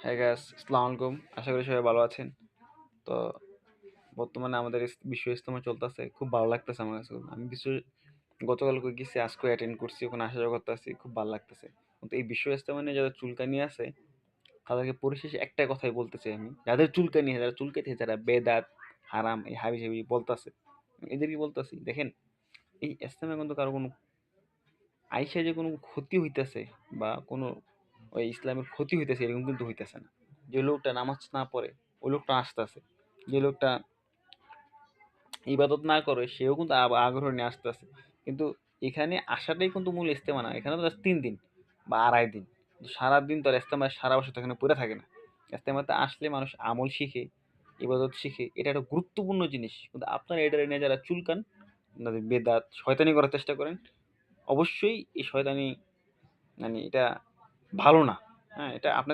হ্যাঁ গাইস, আসসালামু আলাইকুম। আশা করি সবাই ভালো আছেন। তো বর্তমানে আমাদের বিশ্ব ইজতেমা চলতেছে, খুব ভালো লাগতেছে আমার কাছে। আমি গতকালকে গেছি, আজকে অ্যাটেন্ড করছি, ওখানে আসা যাওয়া করতেছি, খুব ভালো লাগতেছে। কিন্তু এই বিশ্ব ইজতেমা নিয়ে যারা চুলকানি আছে তাদেরকে পরিশেষে একটাই কথাই বলতে চাই আমি, যাদের চুলকানি, যারা চুলকাইতে, যারা বেদাত হারাম এই হাবি জাবি বলতেছে, এদেরকে বলতেছি দেখেন, এই ইজতেমা কিন্তু কারো কোনো আইসা যে কোনো ক্ষতি হইতেছে বা কোনো ওই ইসলামের ক্ষতি হইতেছে এরকম কিন্তু হইতেছে না। যে লোকটা নামাজ না পড়ে ওই লোকটা আসতেছে, যে লোকটা ইবাদত না করে সেও কিন্তু আগ্রহ নিয়ে আসতেছে। কিন্তু এখানে আসাটাই কিন্তু মূল ইস্তেমা না, এখানে তো জাস্ট 3 দিন বা 2.5 দিন, কিন্তু সারাদিন তো আর ইস্তেমা সারা বছর তো এখানে পড়ে থাকে না। ইস্তেমাতে আসলে মানুষ আমল শিখে, ইবাদত শিখে, এটা একটা গুরুত্বপূর্ণ জিনিস। কিন্তু আপনারা এটা নিয়ে যারা চুলকান, আপনাদের বেদাত শয়তানি করার চেষ্টা করেন, অবশ্যই এই শয়তানি মানে এটা ভালো না। হ্যাঁ, এটা আপনার